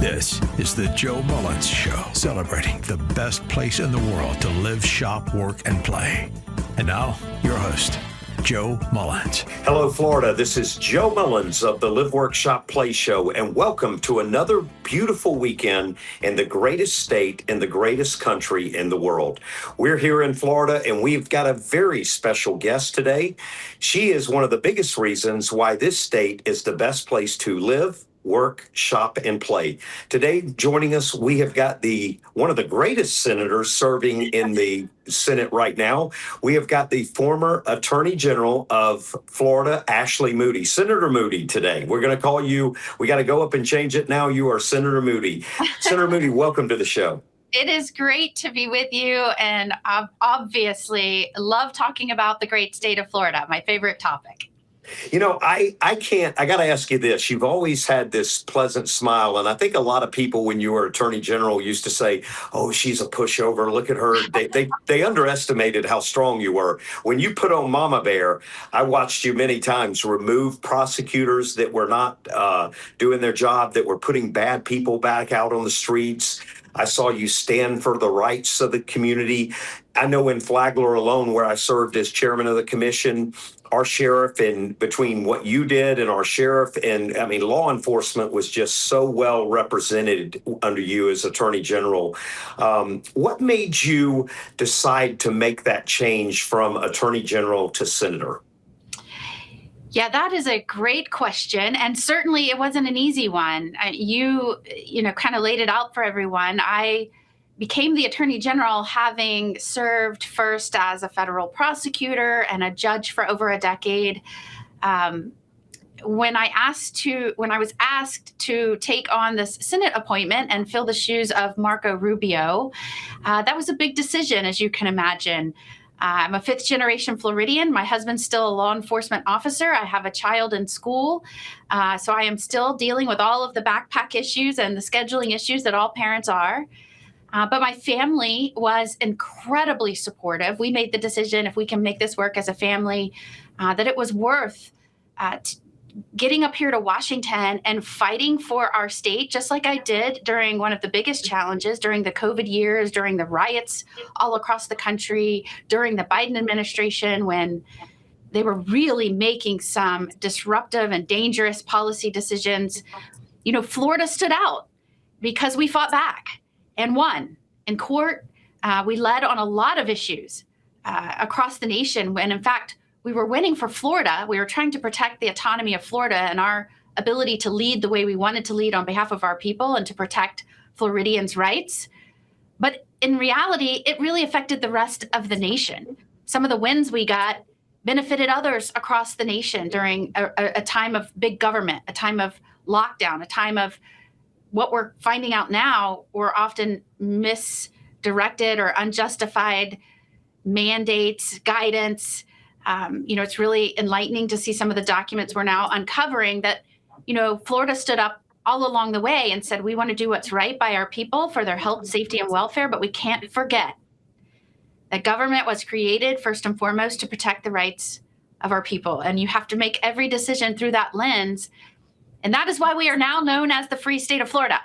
This is the Joe Mullins Show, celebrating the best place in the world to live, shop, work, and play. And now, your host, Joe Mullins. Hello, Florida. This is Joe Mullins of the Live, Work, Shop, Play Show, and welcome to another beautiful weekend in the greatest state in the greatest country in the world. We're here in Florida, and we've got a very special guest today. She is one of the biggest reasons why this state is the best place to live, work, shop, and play. Today, joining us, we have got one of the greatest senators serving in the Senate right now. We have got the former Attorney General of Florida, Ashley Moody. Senator Moody today. We're going to call you, we got to go up and change it now. You are Senator Moody. Senator Moody, welcome to the show. It is great to be with you, and I obviously love talking about the great state of Florida, my favorite topic. You know, I got to ask you this. You've always had this pleasant smile. And I think a lot of people, when you were Attorney General, used to say, oh, she's a pushover. Look at her. They underestimated how strong you were. When you put on Mama Bear, I watched you many times remove prosecutors that were not doing their job, that were putting bad people back out on the streets. I saw you stand for the rights of the community. I know in Flagler alone, where I served as chairman of the commission, our sheriff, and between what you did and our sheriff, and I mean, law enforcement was just so well represented under you as Attorney General. What made you decide to make that change from Attorney General to Senator? Yeah, that is a great question. And certainly it wasn't an easy one. You kind of laid it out for everyone. I became the Attorney General having served first as a federal prosecutor and a judge for over a decade. When I was asked to take on this Senate appointment and fill the shoes of Marco Rubio, that was a big decision, as you can imagine. I'm a fifth generation Floridian. My husband's still a law enforcement officer. I have a child in school. So I am still dealing with all of the backpack issues and the scheduling issues that all parents are. But my family was incredibly supportive. We made the decision, if we can make this work as a family, that it was worth getting up here to Washington and fighting for our state, just like I did during one of the biggest challenges during the COVID years, during the riots all across the country, during the Biden administration, when they were really making some disruptive and dangerous policy decisions. You know, Florida stood out because we fought back and won in court. We led on a lot of issues across the nation when, in fact, we were winning for Florida. We were trying to protect the autonomy of Florida and our ability to lead the way we wanted to lead on behalf of our people and to protect Floridians' rights. But in reality, it really affected the rest of the nation. Some of the wins we got benefited others across the nation during a time of big government, a time of lockdown, a time of what we're finding out now were often misdirected or unjustified mandates, guidance. It's really enlightening to see some of the documents we're now uncovering that, Florida stood up all along the way and said, we want to do what's right by our people for their health, safety, and welfare, but we can't forget that government was created first and foremost to protect the rights of our people. And you have to make every decision through that lens. And that is why we are now known as the free state of Florida.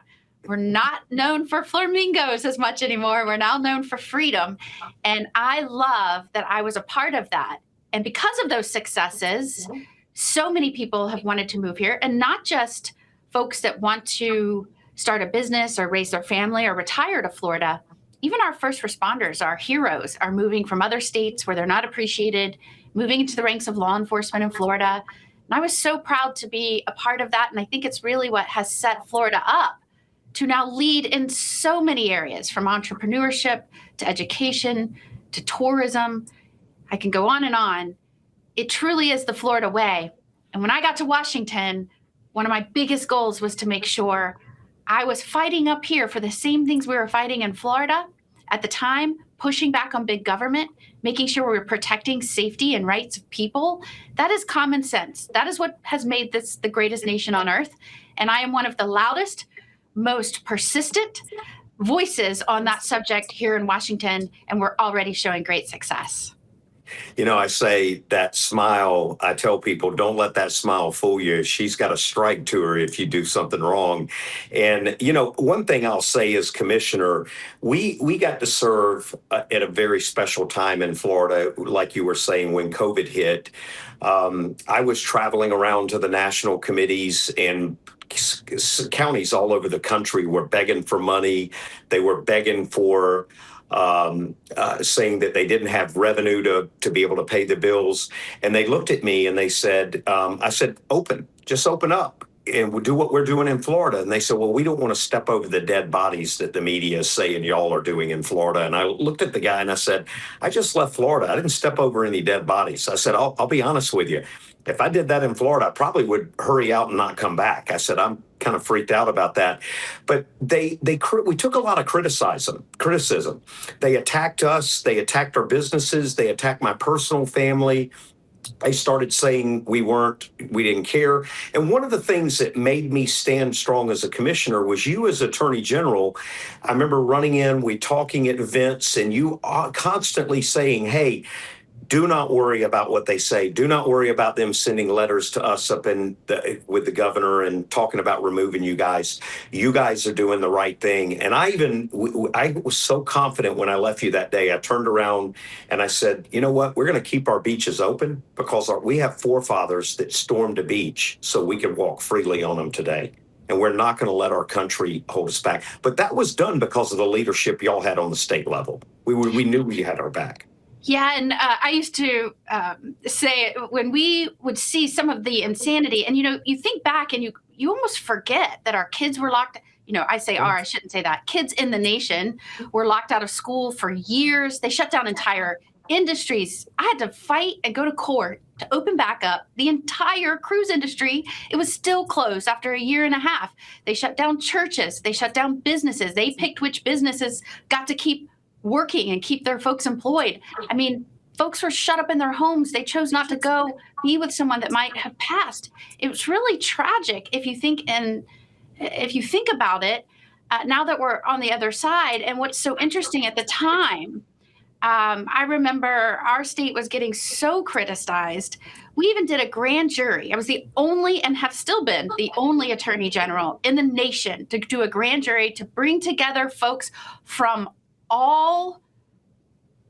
We're not known for flamingos as much anymore. We're now known for freedom. And I love that I was a part of that. And because of those successes, so many people have wanted to move here, and not just folks that want to start a business or raise their family or retire to Florida. Even our first responders, our heroes, are moving from other states where they're not appreciated, moving into the ranks of law enforcement in Florida. And I was so proud to be a part of that. And I think it's really what has set Florida up to now lead in so many areas, from entrepreneurship to education to tourism. I can go on and on. It truly is the Florida way. And when I got to Washington, one of my biggest goals was to make sure I was fighting up here for the same things we were fighting in Florida at the time, pushing back on big government, making sure we were protecting safety and rights of people. That is common sense. That is what has made this the greatest nation on earth. And I am one of the loudest, most persistent voices on that subject here in Washington, and we're already showing great success. I say that smile, I tell people, don't let that smile fool you. She's got a strike to her if you do something wrong. And, one thing I'll say as commissioner, we got to serve at a very special time in Florida, like you were saying, when COVID hit. I was traveling around to the national committees, and counties all over the country were begging for money. They were begging for saying that they didn't have revenue to be able to pay the bills. And they looked at me and they said, I said, just open up and we'll do what we're doing in Florida. And they said, well, we don't want to step over the dead bodies that the media is saying y'all are doing in Florida. And I looked at the guy and I said, I just left Florida. I didn't step over any dead bodies. I said, I'll be honest with you. If I did that in Florida, I probably would hurry out and not come back. I said, I'm kind of freaked out about that. But we took a lot of criticism. They attacked us. They attacked our businesses. They attacked my personal family. They started saying we didn't care. And one of the things that made me stand strong as a commissioner was you as Attorney General. I remember running in, talking at events, and you are constantly saying, hey, do not worry about what they say. Do not worry about them sending letters to us with the governor and talking about removing you guys. You guys are doing the right thing. And I was so confident when I left you that day. I turned around and I said, you know what? We're going to keep our beaches open because we have forefathers that stormed a beach so we can walk freely on them today. And we're not going to let our country hold us back. But that was done because of the leadership y'all had on the state level. We knew you had our back. Yeah, and I used to say when we would see some of the insanity, and you think back and you almost forget that our kids were locked. I say I shouldn't say that. Kids in the nation were locked out of school for years. They shut down entire industries. I had to fight and go to court to open back up the entire cruise industry. It was still closed after a year and a half. They shut down churches. They shut down businesses. They picked which businesses got to keep working and keep their folks employed. I mean, folks were shut up in their homes. They chose not to go be with someone that might have passed. It was really tragic if you think about it. Now that we're on the other side, and what's so interesting at the time, I remember our state was getting so criticized. We even did a grand jury. I was the only, and have still been the only attorney general in the nation to do a grand jury to bring together folks from all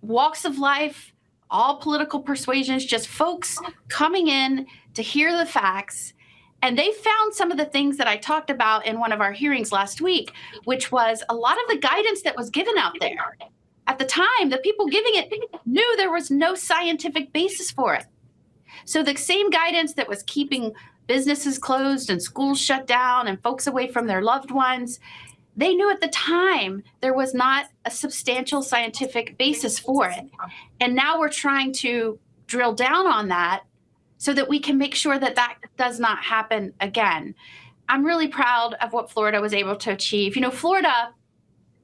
walks of life, all political persuasions, just folks coming in to hear the facts. And they found some of the things that I talked about in one of our hearings last week, which was a lot of the guidance that was given out there. At the time, the people giving it knew there was no scientific basis for it. So the same guidance that was keeping businesses closed and schools shut down and folks away from their loved ones, they knew at the time there was not a substantial scientific basis for it. And now we're trying to drill down on that so that we can make sure that that does not happen again. I'm really proud of what Florida was able to achieve. Florida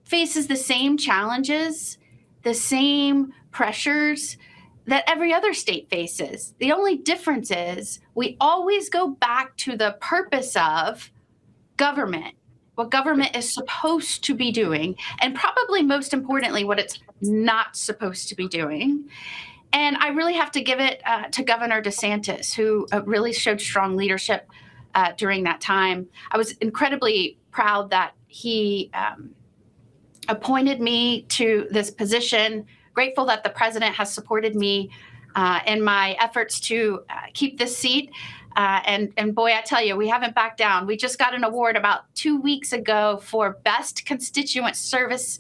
faces the same challenges, the same pressures that every other state faces. The only difference is we always go back to the purpose of government, what government is supposed to be doing, and probably most importantly, what it's not supposed to be doing. And I really have to give it to Governor DeSantis, who really showed strong leadership during that time. I was incredibly proud that he appointed me to this position. Grateful that the president has supported me in my efforts to keep this seat. And boy, I tell you, we haven't backed down. We just got an award about 2 weeks ago for best constituent service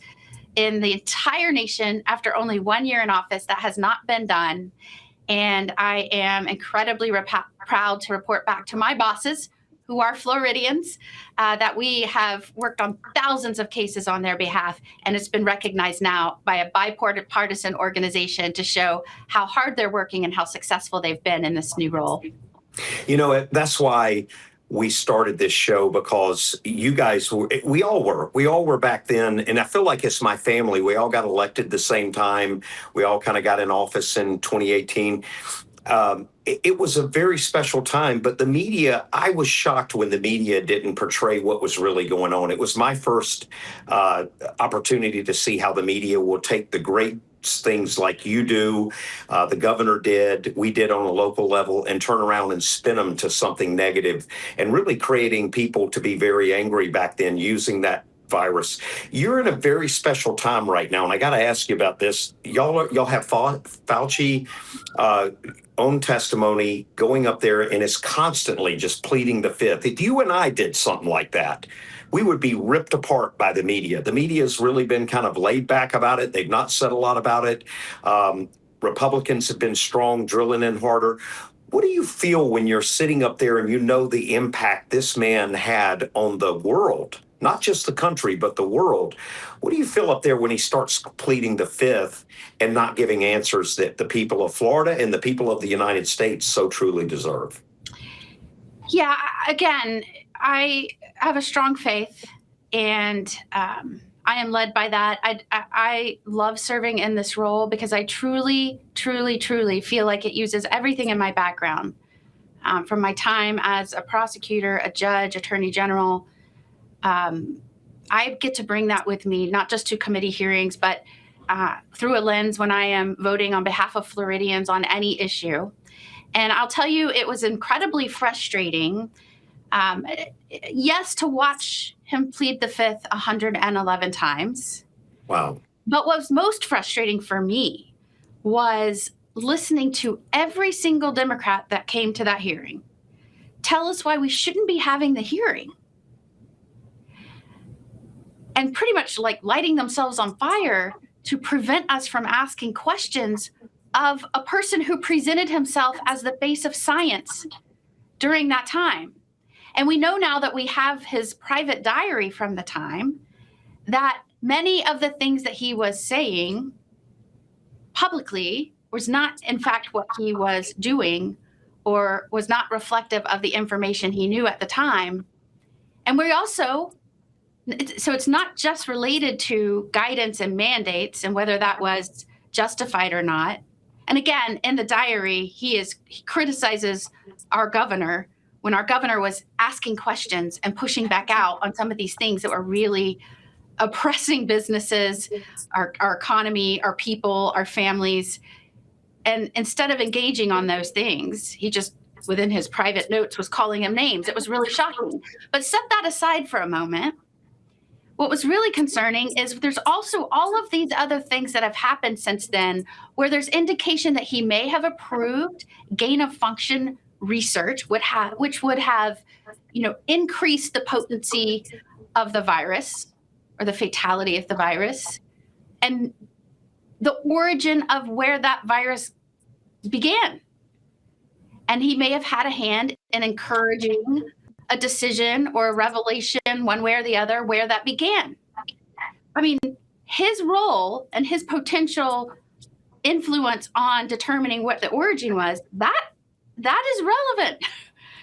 in the entire nation after only 1 year in office. That has not been done. And I am incredibly proud to report back to my bosses, who are Floridians, that we have worked on thousands of cases on their behalf. And it's been recognized now by a bipartisan organization to show how hard they're working and how successful they've been in this new role. That's why we started this show, because you guys, we all were back then. And I feel like it's my family. We all got elected the same time. We all kind of got in office in 2018. It was a very special time, but the media, I was shocked when the media didn't portray what was really going on. It was my first opportunity to see how the media will take the great things like you do, the governor did, we did on a local level, and turn around and spin them to something negative, and really creating people to be very angry back then using that virus. You're in a very special time right now, and I got to ask you about this. Y'all have Fauci own testimony going up there, and is constantly just pleading the fifth. If you and I did something like that, we would be ripped apart by the media. The media has really been kind of laid back about it. They've not said a lot about it. Republicans have been strong, drilling in harder. What do you feel when you're sitting up there and you know the impact this man had on the world? Not just the country, but the world. What do you feel up there when he starts pleading the fifth and not giving answers that the people of Florida and the people of the United States so truly deserve? Yeah, again, I have a strong faith, and I am led by that. I love serving in this role because I truly, truly, truly feel like it uses everything in my background, from my time as a prosecutor, a judge, attorney general. I get to bring that with me, not just to committee hearings, but through a lens when I am voting on behalf of Floridians on any issue. And I'll tell you, it was incredibly frustrating, yes, to watch him plead the fifth 111 times. Wow. But what was most frustrating for me was listening to every single Democrat that came to that hearing tell us why we shouldn't be having the hearing. And pretty much like lighting themselves on fire to prevent us from asking questions of a person who presented himself as the face of science during that time. And we know now that we have his private diary from the time, that many of the things that he was saying publicly was not, in fact, what he was doing, or was not reflective of the information he knew at the time. And we also, so it's not just related to guidance and mandates and whether that was justified or not. And again, in the diary, he criticizes our governor when our governor was asking questions and pushing back out on some of these things that were really oppressing businesses, our economy, our people, our families. And instead of engaging on those things, he just, within his private notes, was calling him names. It was really shocking. But set that aside for a moment. What was really concerning is there's also all of these other things that have happened since then, where there's indication that he may have approved gain of function research, which would have, increased the potency of the virus or the fatality of the virus, and the origin of where that virus began. And he may have had a hand in encouraging a decision or a revelation, one way or the other, where that began. I mean, his role and his potential influence on determining what the origin was, that is relevant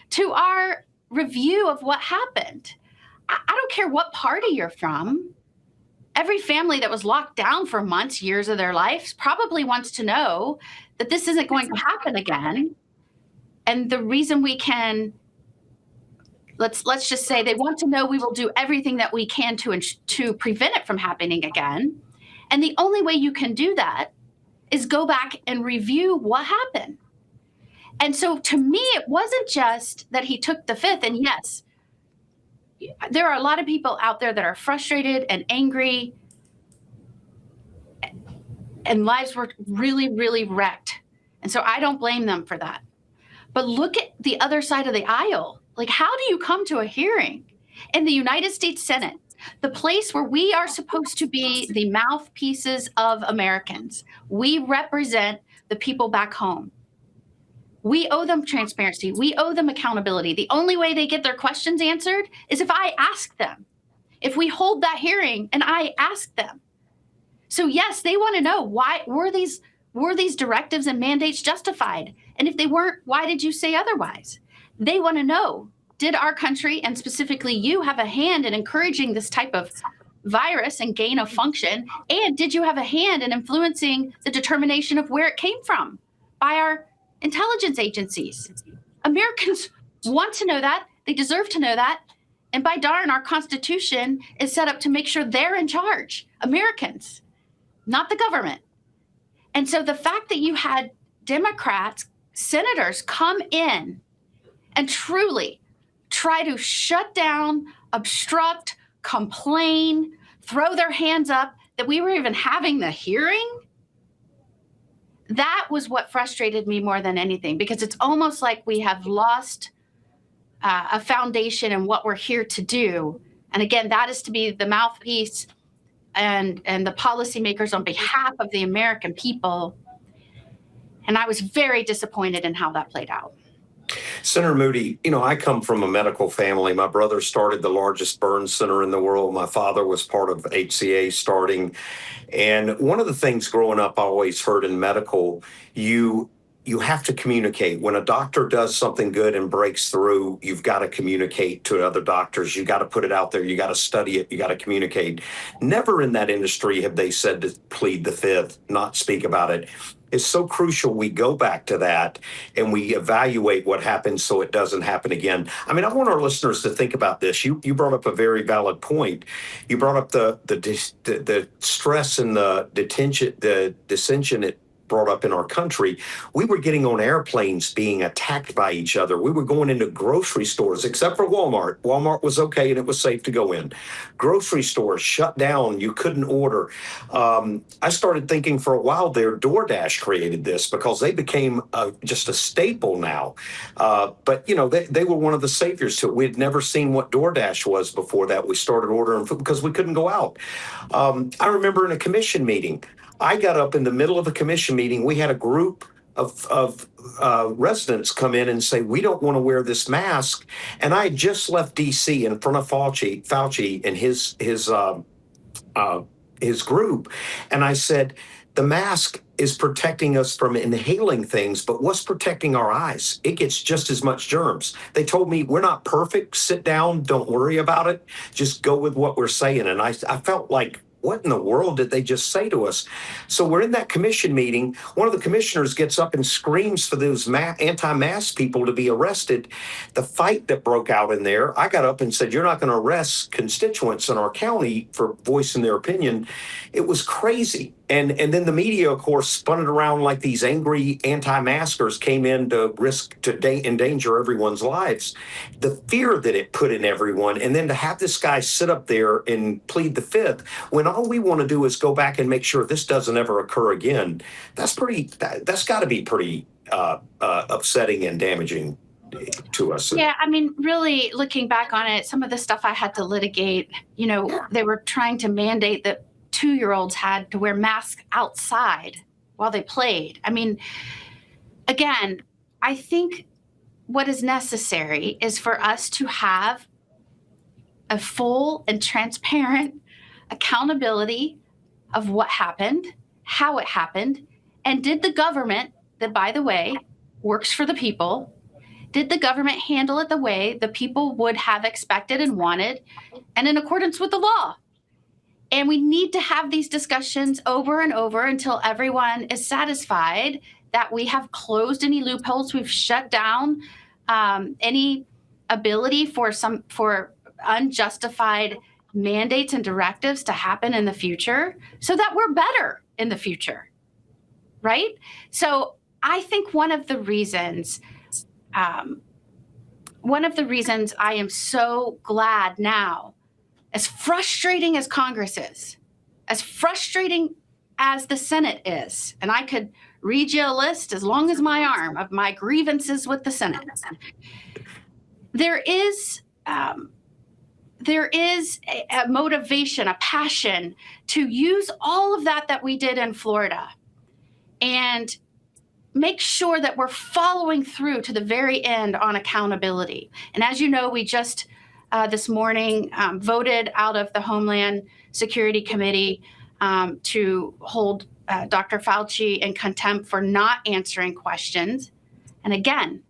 to our review of what happened. I don't care what party you're from. Every family that was locked down for months, years of their life probably wants to know that this isn't going to happen again. And the reason we can, let's just say they want to know we will do everything that we can to prevent it from happening again. And the only way you can do that is go back and review what happened. And so to me, it wasn't just that he took the fifth. And yes, there are a lot of people out there that are frustrated and angry, and lives were really, really wrecked. And so I don't blame them for that. But look at the other side of the aisle. Like, how do you come to a hearing in the United States Senate, the place where we are supposed to be the mouthpieces of Americans? We represent the people back home. We owe them transparency. We owe them accountability. The only way they get their questions answered is if I ask them, if we hold that hearing and I ask them. So yes, they want to know, why were these directives and mandates justified? And if they weren't, why did you say otherwise? They want to know, did our country, and specifically you, have a hand in encouraging this type of virus and gain of function? And did you have a hand in influencing the determination of where it came from by our intelligence agencies? Americans want to know that. They deserve to know that. And by darn, our Constitution is set up to make sure they're in charge. Americans, not the government. And so the fact that you had Democrats, senators come in and truly try to shut down, obstruct, complain, throw their hands up that we were even having the hearing, that was what frustrated me more than anything, because it's almost like we have lost a foundation in what we're here to do. And again, that is to be the mouthpiece and the policymakers on behalf of the American people. And I was very disappointed in how that played out. Senator Moody, I come from a medical family. My brother started the largest burn center in the world. My father was part of HCA starting. And one of the things growing up, I always heard in medical, you have to communicate. When a doctor does something good and breaks through, you've got to communicate to other doctors. You got to put it out there. You got to study it. You got to communicate. Never in that industry have they said to plead the fifth, not speak about it. It's so crucial we go back to that and we evaluate what happened so it doesn't happen again. I mean, I want our listeners to think about this. You brought up a very valid point. You brought up the stress and the dissension it brought up in our country. We were getting on airplanes being attacked by each other. We were going into grocery stores, except for Walmart. Walmart was okay and it was safe to go in. Grocery stores shut down. You couldn't order. I started thinking for a while there, DoorDash created this because they became just a staple now. But, they were one of the saviors to it. We had never seen what DoorDash was before that. We started ordering food because we couldn't go out. I remember in a commission meeting, I got up in the middle of a commission meeting. We had a group of residents come in and say, we don't want to wear this mask. And I had just left D.C. in front of Fauci and his group. And I said, the mask is protecting us from inhaling things, but what's protecting our eyes? It gets just as much germs. They told me, we're not perfect. Sit down. Don't worry about it. Just go with what we're saying. And I felt like, what in the world did they just say to us? So we're in that commission meeting. One of the commissioners gets up and screams for those anti-mask people to be arrested. The fight that broke out in there, I got up and said, you're not going to arrest constituents in our county for voicing their opinion. It was crazy. And then the media, of course, spun it around like these angry anti-maskers came in to risk to endanger everyone's lives. The fear that it put in everyone, and then to have this guy sit up there and plead the fifth, when all we want to do is go back and make sure this doesn't ever occur again, that's got to be pretty upsetting and damaging to us. Yeah, I mean, really looking back on it, some of the stuff I had to litigate, they were trying to mandate that 2-year-olds had to wear masks outside while they played. I mean, again, I think what is necessary is for us to have a full and transparent accountability of what happened, how it happened, and did the government, that by the way, works for the people, did the government handle it the way the people would have expected and wanted and in accordance with the law? And we need to have these discussions over and over until everyone is satisfied that we have closed any loopholes, we've shut down any ability for unjustified mandates and directives to happen in the future, so that we're better in the future, right? So I think one of the reasons I am so glad now, as frustrating as Congress is, as frustrating as the Senate is, and I could read you a list as long as my arm of my grievances with the Senate, there is a motivation, a passion to use all of that we did in Florida and make sure that we're following through to the very end on accountability. And as you know, we just this morning voted out of the Homeland Security Committee to hold Dr. Fauci in contempt for not answering questions. And again,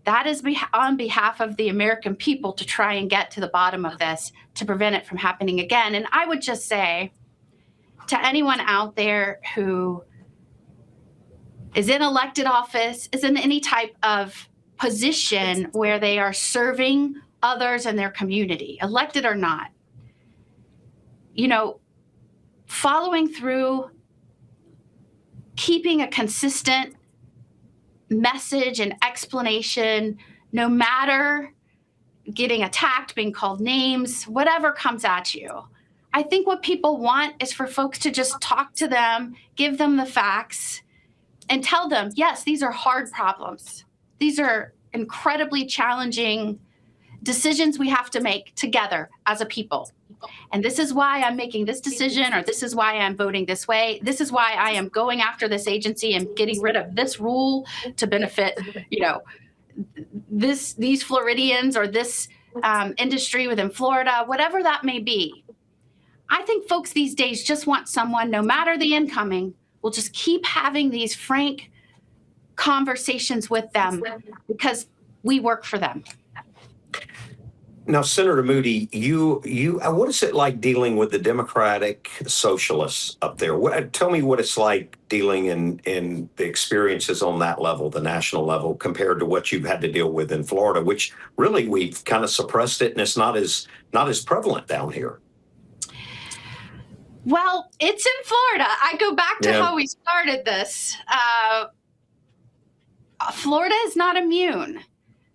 that is on behalf of the American people to try and get to the bottom of this to prevent it from happening again. And I would just say to anyone out there who is in elected office, is in any type of position where they are serving others in their community, elected or not, following through keeping a consistent message and explanation, no matter getting attacked, being called names, whatever comes at you. I think what people want is for folks to just talk to them, give them the facts, and tell them, yes, these are hard problems. These are incredibly challenging decisions we have to make together as a people. And this is why I'm making this decision, or this is why I'm voting this way. This is why I am going after this agency and getting rid of this rule to benefit, these Floridians or this industry within Florida, whatever that may be. I think folks these days just want someone, no matter the incoming, will just keep having these frank conversations with them because we work for them. Now, Senator Moody, what is it like dealing with the Democratic socialists up there? Tell me what it's like dealing in the experiences on that level, the national level, compared to what you've had to deal with in Florida, which really we've kind of suppressed it and it's not as prevalent down here. Well, it's in Florida. I go back to how we started this. Florida is not immune.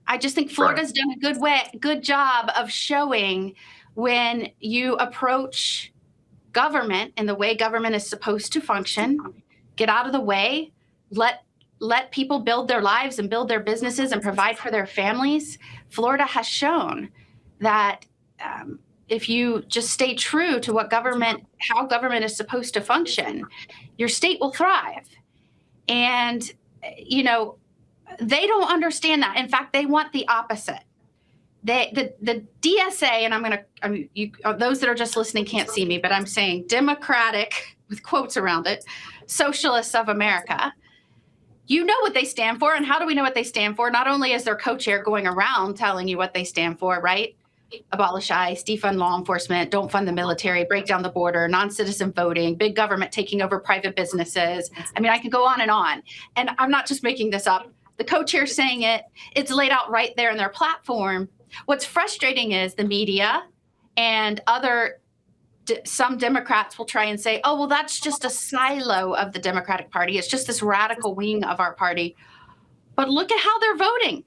I just think Florida's done a good job of showing when you approach government in the way government is supposed to function, get out of the way, let people build their lives and build their businesses and provide for their families. Florida has shown that if you just stay true to how government is supposed to function, your state will thrive. And, they don't understand that. In fact, they want the opposite. The DSA, and those that are just listening can't see me, but I'm saying Democratic, with quotes around it, Socialists of America. You know what they stand for. And how do we know what they stand for? Not only is their co-chair going around telling you what they stand for, right? Abolish ICE, defund law enforcement, don't fund the military, break down the border, non-citizen voting, big government taking over private businesses. I can go on. And I'm not just making this up. The co-chair saying it, it's laid out right there in their platform. What's frustrating is the media and some Democrats will try and say, oh, well, that's just a silo of the Democratic Party. It's just this radical wing of our party. But look at how they're voting.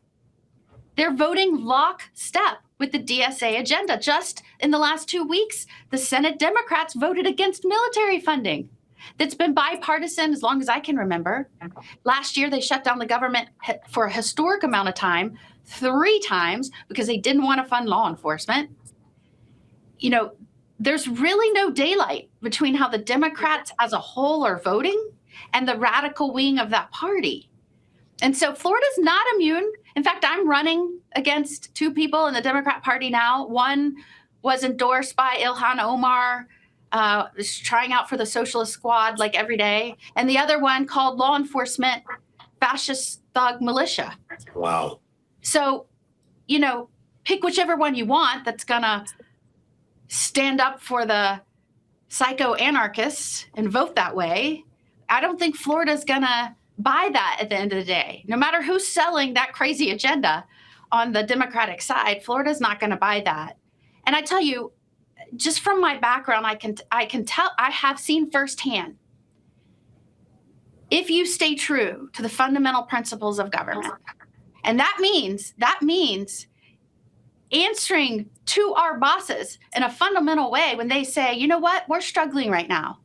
They're voting lockstep with the DSA agenda. Just in the last 2 weeks, the Senate Democrats voted against military funding. That's been bipartisan as long as I can remember. Last year, they shut down the government for a historic amount of time, 3 times, because they didn't want to fund law enforcement. There's really no daylight between how the Democrats as a whole are voting and the radical wing of that party. And so Florida's not immune. In fact, I'm running against 2 people in the Democrat Party now. One was endorsed by Ilhan Omar, is trying out for the Socialist Squad like every day. And the other one called law enforcement fascist thug militia. Wow. So, pick whichever one you want that's going to stand up for the psycho-anarchists and vote that way. I don't think Florida's going to buy that at the end of the day. No matter who's selling that crazy agenda on the Democratic side, Florida's not going to buy that. And I tell you, just from my background, I can tell, I have seen firsthand, if you stay true to the fundamental principles of government, and that means answering to our bosses in a fundamental way when they say, you know what, we're struggling right now.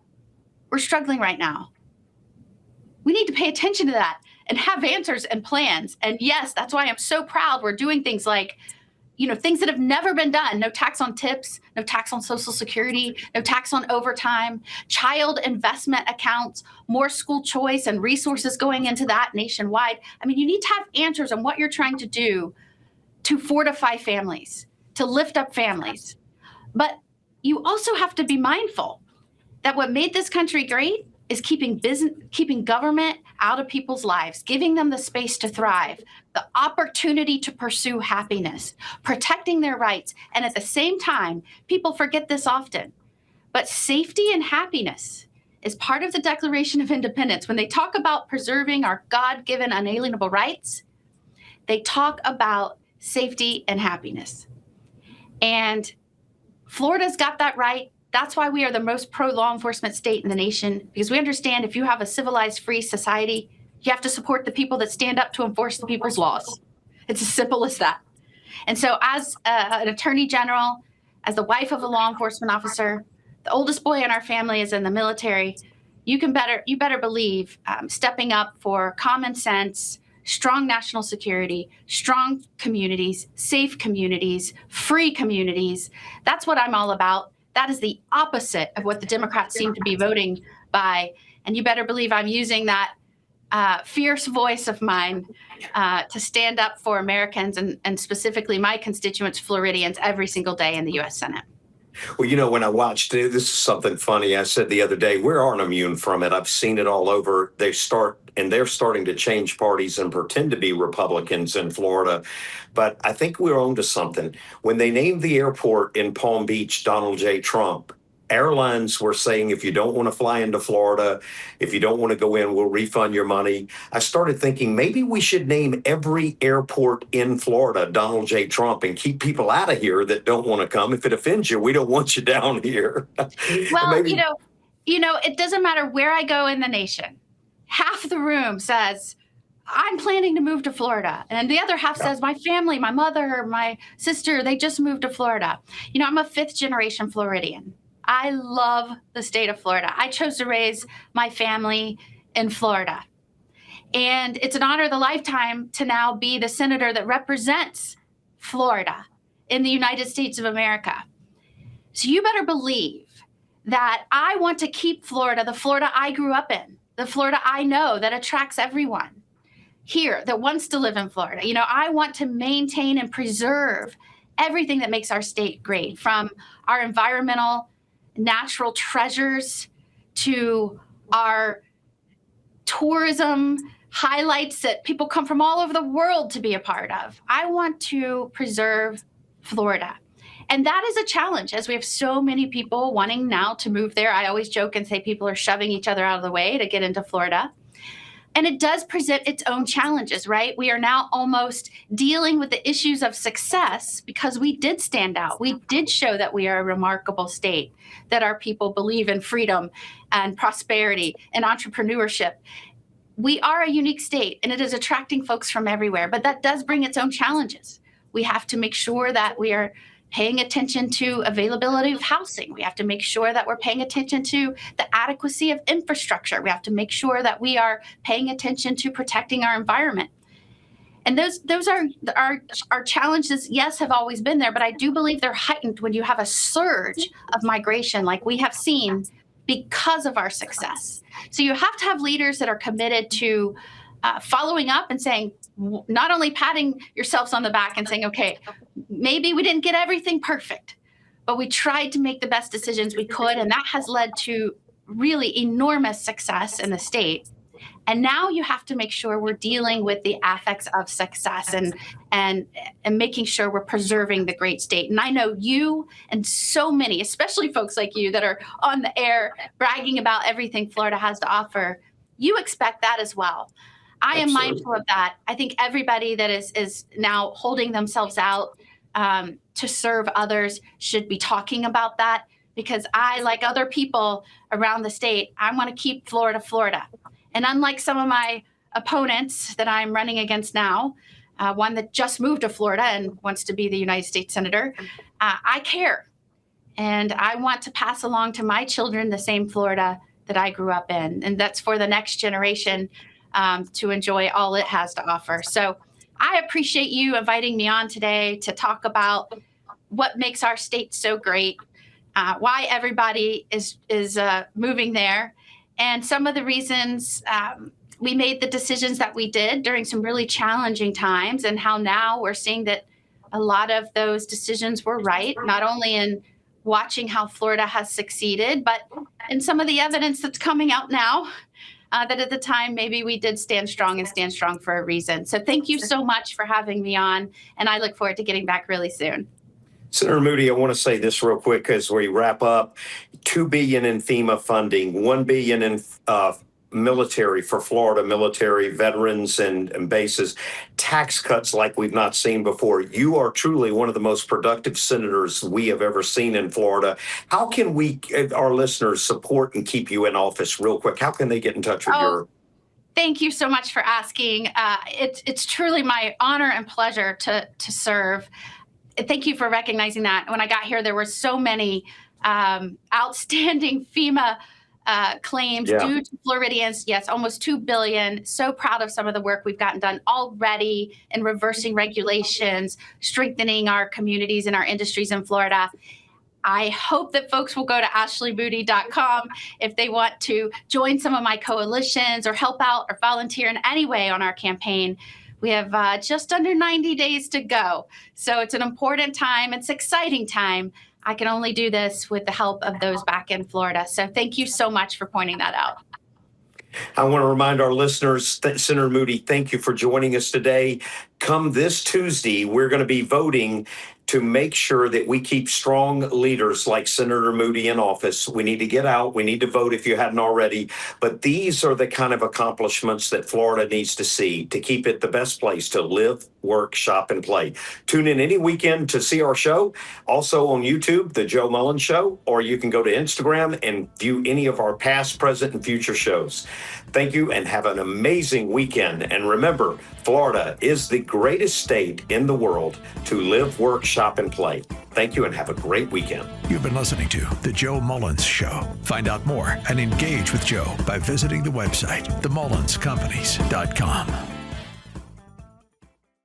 We need to pay attention to that and have answers and plans. And yes, that's why I'm so proud we're doing things like, things that have never been done. No tax on tips, no tax on Social Security, no tax on overtime, child investment accounts, more school choice and resources going into that nationwide. You need to have answers on what you're trying to do to fortify families, to lift up families. But you also have to be mindful that what made this country great is keeping government out of people's lives, giving them the space to thrive, the opportunity to pursue happiness, protecting their rights. And at the same time, people forget this often, but safety and happiness is part of the Declaration of Independence. When they talk about preserving our God-given unalienable rights, they talk about safety and happiness. And Florida's got that right. That's why we are the most pro-law enforcement state in the nation, because we understand if you have a civilized, free society, you have to support the people that stand up to enforce the people's laws. It's as simple as that. And so as an attorney general, as the wife of a law enforcement officer, the oldest boy in our family is in the military, you better believe stepping up for common sense, strong national security, strong communities, safe communities, free communities. That's what I'm all about. That is the opposite of what the Democrats seem to be voting by. And you better believe I'm using that fierce voice of mine to stand up for Americans and specifically my constituents, Floridians, every single day in the U.S. Senate. Well, when I watched it, this is something funny. I said the other day, we aren't immune from it. I've seen it all over. They're starting to change parties and pretend to be Republicans in Florida. But I think we're on to something. When they named the airport in Palm Beach Donald J. Trump, airlines were saying, if you don't want to fly into Florida, if you don't want to go in, we'll refund your money. I started thinking maybe we should name every airport in Florida Donald J. Trump and keep people out of here that don't want to come. If it offends you, we don't want you down here. Well, maybe, it doesn't matter where I go in the nation. Half the room says, I'm planning to move to Florida. And the other half says, my family, my mother, my sister, they just moved to Florida. I'm a 5th generation Floridian. I love the state of Florida. I chose to raise my family in Florida. And it's an honor of the lifetime to now be the senator that represents Florida in the United States of America. So you better believe that I want to keep Florida, the Florida I grew up in, the Florida I know that attracts everyone here that wants to live in Florida. I want to maintain and preserve everything that makes our state great, from our environmental natural treasures to our tourism highlights that people come from all over the world to be a part of. I want to preserve Florida. And that is a challenge, as we have so many people wanting now to move there. I always joke and say people are shoving each other out of the way to get into Florida. And it does present its own challenges, right? We are now almost dealing with the issues of success because we did stand out. We did show that we are a remarkable state, that our people believe in freedom and prosperity and entrepreneurship. We are a unique state, and it is attracting folks from everywhere, but that does bring its own challenges. We have to make sure that we are paying attention to availability of housing. We have to make sure that we're paying attention to the adequacy of infrastructure. We have to make sure that we are paying attention to protecting our environment. And those are our challenges, yes, have always been there, but I do believe they're heightened when you have a surge of migration like we have seen because of our success. So you have to have leaders that are committed to following up and saying, not only patting yourselves on the back and saying, okay, maybe we didn't get everything perfect, but we tried to make the best decisions we could. And that has led to really enormous success in the state. And now you have to make sure we're dealing with the affects of success and making sure we're preserving the great state. And I know you and so many, especially folks like you that are on the air bragging about everything Florida has to offer, you expect that as well. I am mindful of that. I think everybody that is now holding themselves out to serve others should be talking about that, because I, like other people around the state, I want to keep Florida, Florida. And unlike some of my opponents that I'm running against now, one that just moved to Florida and wants to be the United States Senator, I care. And I want to pass along to my children the same Florida that I grew up in. And that's for the next generation to enjoy all it has to offer. So I appreciate you inviting me on today to talk about what makes our state so great, why everybody is moving there, and some of the reasons we made the decisions that we did during some really challenging times, and how now we're seeing that a lot of those decisions were right, not only in watching how Florida has succeeded, but in some of the evidence that's coming out now. That at the time, maybe we did stand strong and stand strong for a reason. So thank you so much for having me on, and I look forward to getting back really soon. Senator Moody, I want to say this real quick as we wrap up. $2 billion in FEMA funding, $1 billion in military, for Florida military veterans and bases, tax cuts like we've not seen before. You are truly one of the most productive senators we have ever seen in Florida. How can we, our listeners, support and keep you in office real quick? How can they get in touch with your... Thank you so much for asking. It's truly my honor and pleasure to serve. Thank you for recognizing that. When I got here, there were so many outstanding FEMA claims due to Floridians. Yes, almost $2 billion. So proud of some of the work we've gotten done already in reversing regulations, strengthening our communities and our industries in Florida. I hope that folks will go to ashleymoody.com if they want to join some of my coalitions or help out or volunteer in any way on our campaign. We have just under 90 days to go. So it's an important time. It's an exciting time. I can only do this with the help of those back in Florida. So thank you so much for pointing that out. I want to remind our listeners, Senator Moody, thank you for joining us today. Come this Tuesday, we're going to be voting to make sure that we keep strong leaders like Senator Moody in office. We need to get out. We need to vote if you hadn't already. But these are the kind of accomplishments that Florida needs to see to keep it the best place to live, work, shop, and play. Tune in any weekend to see our show. Also on YouTube, The Joe Mullins Show, or you can go to Instagram and view any of our past, present, and future shows. Thank you and have an amazing weekend. And remember, Florida is the greatest state in the world to live, work, shop, and play. Thank you and have a great weekend. You've been listening to The Joe Mullins Show. Find out more and engage with Joe by visiting the website, themullinscompanies.com.